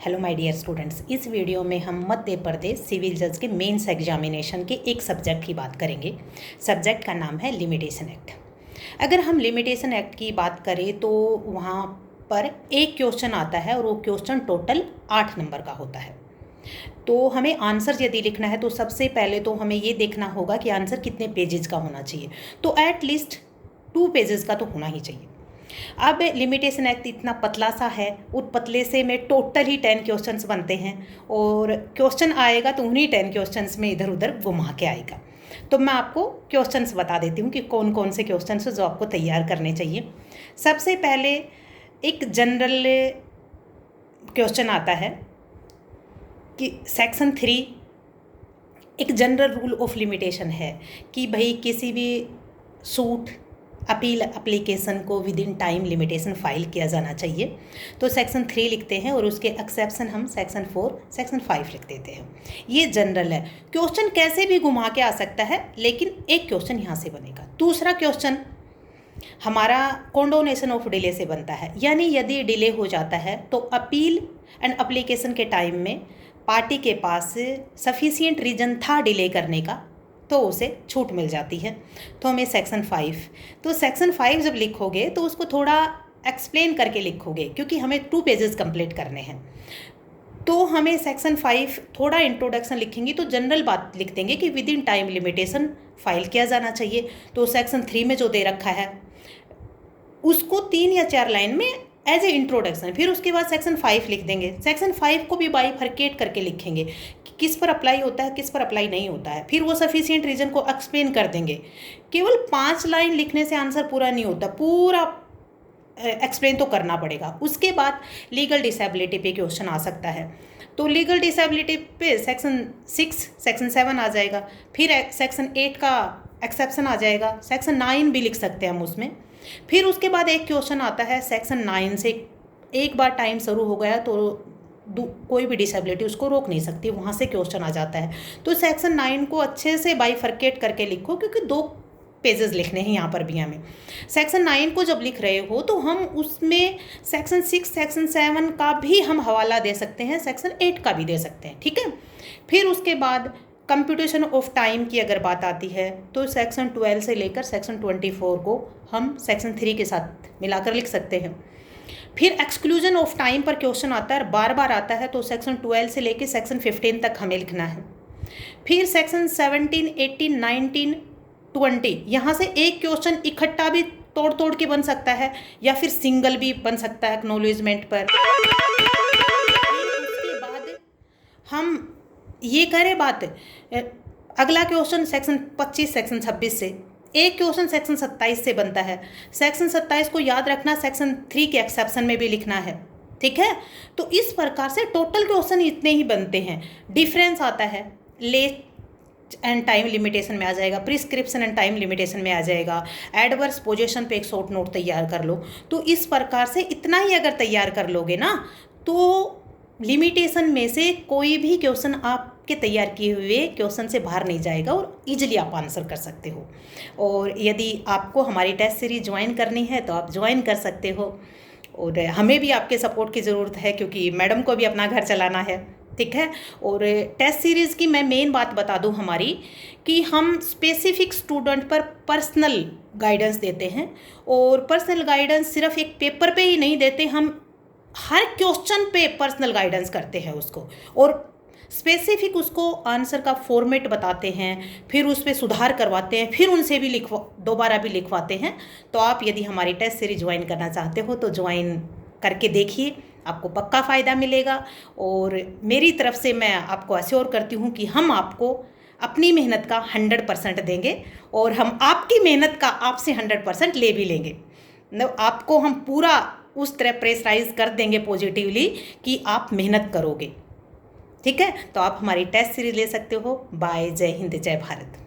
Hello my dear students, इस video में हम मध्य प्रदेश सिविल जज के मेंस एग्जामिनेशन के एक सब्जेक्ट की बात करेंगे। सब्जेक्ट का नाम है लिमिटेशन एक्ट। अगर हम लिमिटेशन एक्ट की बात करें तो वहाँ पर एक क्वेश्चन आता है और वो क्वेश्चन टोटल 8 नंबर का होता है। तो हमें आंसर यदि लिखना है तो सबसे पहले तो हमें ये देखना होगा कि आंसर कितने पेजेस का होना चाहिए। तो एटलीस्ट 2 पेजेस का तो होना ही चाहिए। अब लिमिटेशन एक्ट इतना पतला सा है, उस पतले से में टोटल ही 10 क्वेश्चंस बनते हैं और क्वेश्चन आएगा तो उन्हीं 10 क्वेश्चंस में इधर उधर घुमा के आएगा। तो मैं आपको क्वेश्चंस बता देती हूँ कि कौन कौन से क्वेश्चंस जो आपको तैयार करने चाहिए। सबसे पहले एक जनरल क्वेश्चन आता है कि सेक्शन 3 एक जनरल रूल ऑफ लिमिटेशन है कि भाई किसी भी सूट अपील एप्लीकेशन को with in time limitation file किया जाना चाहिए। तो सेक्शन 3 लिखते हैं और उसके एक्सेप्शन हम सेक्शन 4 सेक्शन 5 लिख देते हैं। ये जनरल है, क्वेश्चन कैसे भी घुमा के आ सकता है, लेकिन एक क्वेश्चन यहाँ से बनेगा। दूसरा क्वेश्चन हमारा कॉन्डोनेशन ऑफ डिले से बनता है, यानी यदि डिले हो जाता है तो अपील एंड एप्लीकेशन के टाइम में पार्टी के पास सफिशिएंट रीजन था डिले करने का तो उसे छूट मिल जाती है। तो हमें सेक्शन 5, तो सेक्शन 5 जब लिखोगे तो उसको थोड़ा एक्सप्लेन करके लिखोगे क्योंकि हमें 2 पेजेस कंप्लीट करने हैं। तो हमें सेक्शन 5 थोड़ा इंट्रोडक्शन लिखेंगे तो जनरल बात लिख देंगे कि with in time limitation file किया जाना चाहिए। तो सेक्शन 3 में जो दे रखा है उसको 3 या 4 लाइन में एज ए इंट्रोडक्शन, फिर उसके बाद सेक्शन 5 लिख देंगे। सेक्शन 5 को भी बाइफरकेट करके लिखेंगे कि किस पर अप्लाई होता है, किस पर अप्लाई नहीं होता है। फिर वो सफिशिएंट रीजन को एक्सप्लेन कर देंगे। केवल 5 लाइन लिखने से आंसर पूरा नहीं होता, पूरा एक्सप्लेन तो करना पड़ेगा। उसके बाद लीगल डिसेबिलिटी पे क्वेश्चन आ सकता है। तो लीगल डिसेबिलिटी पे सेक्शन 6 सेक्शन 7 आ जाएगा। फिर सेक्शन 8 का एक्सेप्शन आ जाएगा। सेक्शन 9 भी लिख सकते हैं हम उसमें। फिर उसके बाद एक क्वेश्चन आता है सेक्शन 9 से। एक बार टाइम शुरू हो गया तो कोई भी डिसेबिलिटी उसको रोक नहीं सकती, वहाँ से क्वेश्चन आ जाता है। तो सेक्शन 9 को अच्छे से बाइफरकेट करके लिखो क्योंकि 2 पेजेस लिखने हैं यहाँ पर भी हमें। सेक्शन 9 को जब लिख रहे हो तो हम उसमें सेक्शन 6 सेक्शन 7 का भी हम हवाला दे सकते हैं, सेक्शन 8 का भी दे सकते हैं, ठीक है। फिर उसके बाद कंप्यूटेशन ऑफ टाइम की अगर बात आती है तो सेक्शन 12 से लेकर सेक्शन 24 को हम सेक्शन 3 के साथ मिलाकर लिख सकते हैं। फिर एक्सक्लूजन ऑफ टाइम पर क्वेश्चन आता है, बार बार आता है, तो सेक्शन 12 से लेकर सेक्शन 15 तक हमें लिखना है। फिर सेक्शन 17 18 19 20 यहाँ से एक क्वेश्चन इकट्ठा भी तोड़ तोड़ के बन सकता है या फिर सिंगल भी बन सकता है एक्नॉलेजमेंट पर। उसके बाद हम ये करें बात, अगला क्वेश्चन सेक्शन 25 सेक्शन 26 से। एक क्वेश्चन सेक्शन 27 से बनता है। सेक्शन 27 को याद रखना, सेक्शन 3 के एक्सेप्शन में भी लिखना है, ठीक है। तो इस प्रकार से टोटल क्वेश्चन इतने ही बनते हैं। डिफरेंस आता है लेट एंड टाइम लिमिटेशन में आ जाएगा, प्रिस्क्रिप्शन एंड टाइम लिमिटेशन में आ जाएगा, एडवर्स पोजीशन पे एक शॉर्ट नोट तैयार कर लो। तो इस प्रकार से इतना ही अगर तैयार कर लोगे ना तो लिमिटेशन में से कोई भी क्वेश्चन आपके तैयार किए हुए क्वेश्चन से बाहर नहीं जाएगा और इजीली आप आंसर कर सकते हो। और यदि आपको हमारी टेस्ट सीरीज ज्वाइन करनी है तो आप ज्वाइन कर सकते हो। और हमें भी आपके सपोर्ट की ज़रूरत है क्योंकि मैडम को भी अपना घर चलाना है, ठीक है। और टेस्ट सीरीज़ की मैं मेन बात बता दूं हमारी कि हम स्पेसिफिक स्टूडेंट पर पर्सनल गाइडेंस देते हैं। और पर्सनल गाइडेंस सिर्फ एक पेपर पे ही नहीं देते, हम हर क्वेश्चन पे पर्सनल गाइडेंस करते हैं उसको और स्पेसिफिक उसको आंसर का फॉर्मेट बताते हैं, फिर उस पर सुधार करवाते हैं, फिर उनसे भी दोबारा भी लिखवाते हैं। तो आप यदि हमारी टेस्ट सीरीज ज्वाइन करना चाहते हो तो ज्वाइन करके देखिए, आपको पक्का फ़ायदा मिलेगा। और मेरी तरफ से मैं आपको अश्योर करती हूँ कि हम आपको अपनी मेहनत का 100% देंगे और हम आपकी मेहनत का आपसे 100% ले भी लेंगे। आपको हम पूरा उस तरह प्रेशराइज कर देंगे पॉजिटिवली कि आप मेहनत करोगे, ठीक है। तो आप हमारी टेस्ट सीरीज ले सकते हो। बाय, जय हिंद, जय भारत।